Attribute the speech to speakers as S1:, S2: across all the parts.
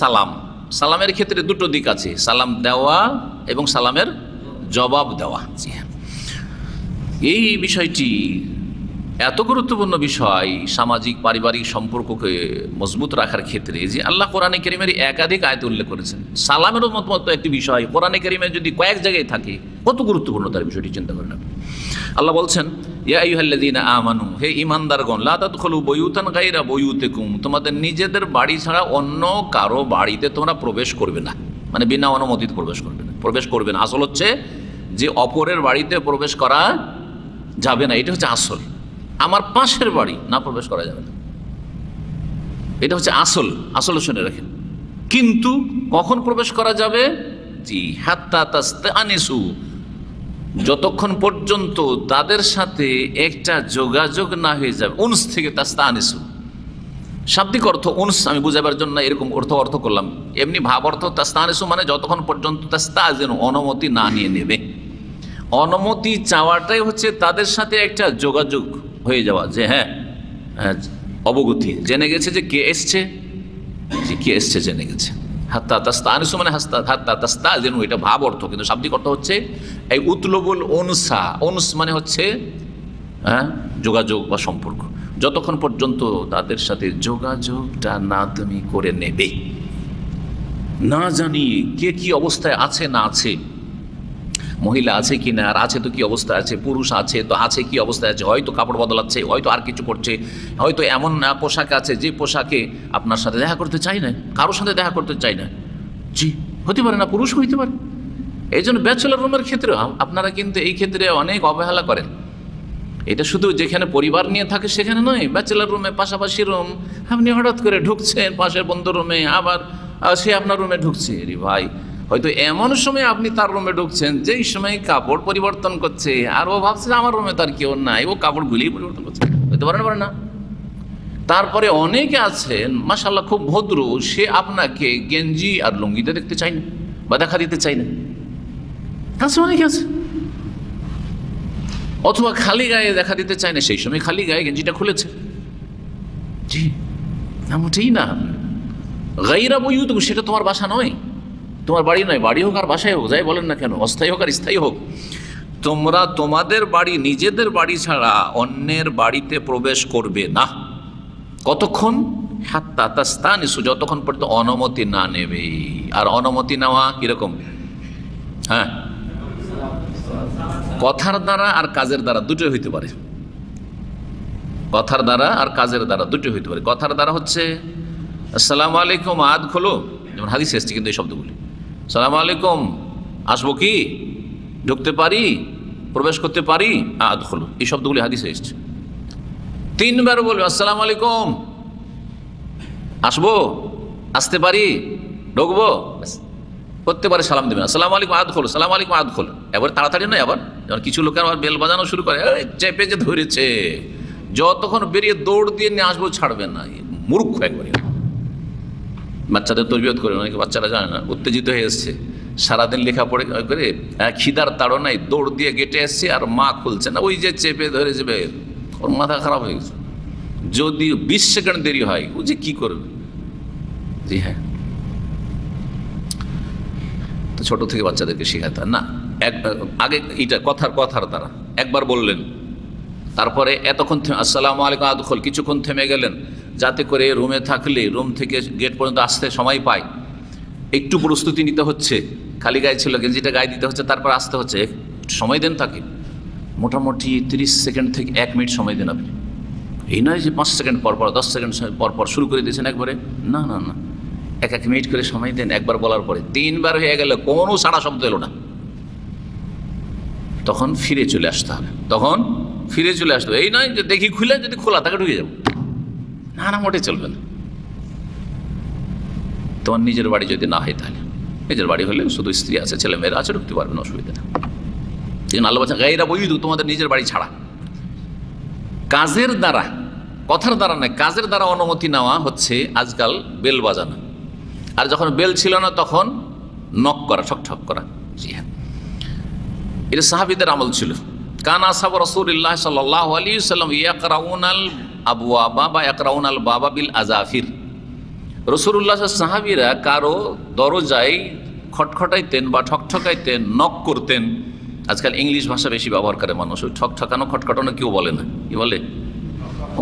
S1: সালাম। সালামের ক্ষেত্রে দুটো দিক আছে, সালাম দেওয়া এবং সালামের জবাব দেওয়া। জি হ্যাঁ, এই বিষয়টি এত গুরুত্বপূর্ণ বিষয় সামাজিক পারিবারিক সম্পর্ককে মজবুত রাখার ক্ষেত্রে যে আল্লাহ কোরআনে কারীমের একাধিক আয়াতে উল্লেখ করেছেন। সালামেরও মতো একটি বিষয় কোরআনে কারীমে যদি কয়েক জায়গায় থাকে কত গুরুত্বপূর্ণ তার বিষয়টি চিন্তা করেন। আল্লাহ বলছেন, ইয়া আইয়ুহাল্লাযীনা আমানু, হে ঈমানদারগণ, লা তাদখুলু বুয়ুতান গায়রা বুয়ুতিকুম, তোমাদের নিজেদের বাড়ি ছাড়া অন্য কারো বাড়িতে তোমরা প্রবেশ করবে না, মানে বিনা অনুমতিতে প্রবেশ করবে না। আসল হচ্ছে যে অপরের বাড়িতে প্রবেশ করা যাবে না, এটা হচ্ছে আসল। আমার পাশের বাড়ি না প্রবেশ করা যাবে না, এটা হচ্ছে আসল শুনে রাখেন। কিন্তু কখন প্রবেশ করা যাবে? জি, হাত্তা তাস্তানিসু, যতক্ষণ পর্যন্ত তাদের সাথে একটা যোগাযোগ না হয়ে যাবে। উনস থেকে তাস্তানিসু, শাব্দিক অর্থ উনস আমি বুঝাবার জন্য এরকম অর্থ করলাম, এমনি ভাব অর্থ তাস্তানিসু মানে যতক্ষণ পর্যন্ত তাস্তাযিনু, অনুমতি না নিয়ে নেবে। অনুমতি চাওয়াটাই হচ্ছে তাদের সাথে একটা যোগাযোগ হয়ে যাওয়া, যে হ্যাঁ অবগতি, জেনে গেছে যে কে এসছে, যে কে এসছে জেনে গেছে। হাত্তা তাস্তানিসু মানে হাত্তা তাস্তাযিনু, এটা ভাব অর্থ, কিন্তু শাব্দিক অর্থ হচ্ছে এই উতলবুল উনসা। উনস মানে হচ্ছে যোগাযোগ বা সম্পর্ক, যতক্ষণ পর্যন্ত তাদের সাথে যোগাযোগটা না তুমি করে নেবে, না জানি কে কি অবস্থায় আছে না আছে, মহিলা আছে কি না, আর আছে তো কি অবস্থায় আছে, পুরুষ আছে তো আছে কি অবস্থায় আছে, হয়তো কাপড় বদলাচ্ছে, হয়তো আর কিছু করছে, হয়তো এমন পোশাক আছে যে পোশাকে আপনার সাথে দেখা করতে চাই না, কারোর সাথে দেখা করতে চাই না। জি, হতে পারে না, পুরুষ হইতে পারে। এই জন্য ব্যাচেলার রুমের ক্ষেত্রে আপনারা কিন্তু এই ক্ষেত্রে অনেক অবহেলা করেন। এটা শুধু যেখানে পরিবার নিয়ে থাকে সেখানে নয়, ব্যাচেলার রুমে পাশাপাশি রুম, আপনি হঠাৎ করে ঢুকছেন পাশের বন্ধু রুমে, আবার সে আপনার রুমে ঢুকছে। রে ভাই, হয়তো এমন সময় আপনি তার রুমে ঢুকছেন যেই সময় কাপড় পরিবর্তন করছে, আর ও ভাবছে আমার রুমে তার কেউ নাই, ও কাপড়গুলিই পরিবর্তন করছে, হইতে পারে না। তারপরে অনেকে আছেন মাশাআল্লাহ খুব ভদ্র, সে আপনাকে গেঞ্জি আর লুঙ্গিতে দেখতে চায় না বা দেখা দিতে চায় না, আছে অনেকে আছে। অথবা খালি গায়ে দেখা দিতে চায় না, সেই সময় খালি গায়ে গেঞ্জিটা খুলেছে। জি, মোটেই না। গায়রা বুয়ুতিকুম, সেটা তোমার বাসা নয়, তোমার বাড়ি নয়, বাড়ি হোক আর বাসায় হোক, যাই বলেন না কেন, অস্থায়ী হোক আর স্থায়ী হোক, তোমরা তোমাদের বাড়ি, নিজেদের বাড়ি ছাড়া অন্যের বাড়িতে প্রবেশ করবে না। কতক্ষণ? হাত্তা তাস্তানিসু, যতক্ষণ পর্যন্ত অনুমতি না নেবে। আর অনুমতি নেওয়া কিরকম? হ্যাঁ, কথার দ্বারা আর কাজের দ্বারা দুটোই হইতে পারে। কথার দ্বারা আর কাজের দ্বারা দুটোই হইতে পারে। কথার দ্বারা হচ্ছে আসসালামু আলাইকুম, আদ খোলো, যেমন হাদিসে এসছে কিন্তু এই শব্দগুলি। সালামু আলাইকুম, আসবো কি, ঢুকতে পারি, প্রবেশ করতে পারি, আদ খোলো, এই শব্দগুলি হাদিসে এসছে। 3 বার বলবে আসসালামু আলাইকুম, আসবো, আসতে পারি, ঢুকবো, করতে পারে, সালাম দেবেন, আসসালামু আলাইকুম আদ খোলো, সালাম আলাইকুম আদ খোলো। এবার তাড়াতাড়ি নয়, আবার যেমন কিছু লোকের আবার বেল বাজানো শুরু করে, চেপে যে ধরেছে, যতক্ষণ বেরিয়ে দৌড় দিয়ে নিয়ে আসবো ছাড়বে না, মূর্খ একবারে। বাচ্চাদের তরবিয়ত করে, অনেকে বাচ্চারা জানে না, উত্তেজিত হয়ে এসছে, সারাদিন লেখাপড়ে করে খিদার তাড়নায় দৌড় দিয়ে গেটে এসছে, আর মা খুলছে না, ওই যে চেপে ধরে যাবে, ওর মাথা খারাপ হয়ে গেছে। যদি 20 সেকেন্ড দেরি হয়, ও যে কি করবে। জি হ্যাঁ, তো ছোট থেকে বাচ্চাদেরকে শেখাতে হয় না। আগে এটা কথার দ্বারা একবার বললেন, তারপরে এতক্ষণ আসসালামু আলাইকুম আদ খোল, কিছুক্ষণ থেমে গেলেন, যাতে করে রুমে থাকলে রুম থেকে গেট পর্যন্ত আসতে সময় পায়। একটু প্রস্তুতি নিতে হচ্ছে, খালি গায়ে ছিল, গেঞ্জিটা গায়ে দিতে হচ্ছে, তারপর আসতে হচ্ছে, একটু সময় দেন তাকে। মোটামুটি 30 সেকেন্ড থেকে 1 মিনিট সময় দেন আপনি। এই নয় যে 5 সেকেন্ড পর পর, 10 সেকেন্ড পর শুরু করে দিয়েছেন একবারে, না না না, 1 মিনিট করে সময় দেন। একবার বলার পরে 3 বার হয়ে গেলে কোনো সাড়া শব্দ এলো না, তখন ফিরে চলে আসতে হবে, এই নয় যে দেখি খুলে, যদি খোলা তাকে ঢুকে যাবো, না মোটে চলবে না। তোমার নিজের বাড়ি যদি না হয়, তাহলে নিজের বাড়ি হলে শুধু স্ত্রী আছে, ছেলে মেয়েরা আছে, ঢুকতে পারবে না, অসুবিধা নেই। আল্লাহ বলছেন গায়রা বুয়ুতিকুম, তোমাদের নিজের বাড়ি ছাড়া। কাজের দ্বারা, কথার দ্বারা নয়, কাজের দ্বারা অনুমতি নেওয়া হচ্ছে আজকাল বেল বাজানো, আর যখন বেল ছিল না তখন নক করা, ঠক করা। জি হ্যাঁ, এটা সাহাবীদের আমল ছিল। কানা আসহাবু রাসূলিল্লাহ সাল্লাল্লাহু আলাইহি ওয়াসাল্লাম ইয়াকরাউনাল আবওয়াবা বা ইয়াকরাউনাল বাবা বিল আযাফির, রাসূলুল্লাহ সাহাবীরা কারো দরজায় খটখটাইতেন বা ঠকঠকাইতেন, নক করতেন। আজকাল ইংলিশ ভাষা বেশি ব্যবহার করে মানুষ, ওই ঠকঠকানো খটখটানো কেউ বলে না, কি বলে?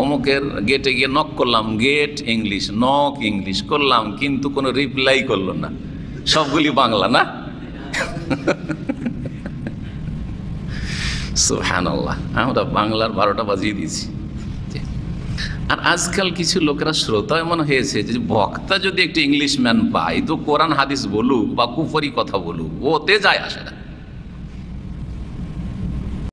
S1: অমুকের গেটে গিয়ে নক করলাম, গেট ইংলিশ, নক ইংলিশ করলাম, কিন্তু কোনো রিপ্লাই করলো না, সবগুলি বাংলা না। সুবহানাল্লাহ, আমরা বাংলার 12টা বাজিয়ে দিয়েছি। আর আজকাল কিছু লোকেরা শ্রোতা এমন হয়েছে যে বক্তা যদি একটি ইংলিশ ম্যান পায় তো কোরআন হাদিস বলুক বা কুফরি কথা বলুক, ওতে যায় আসে না।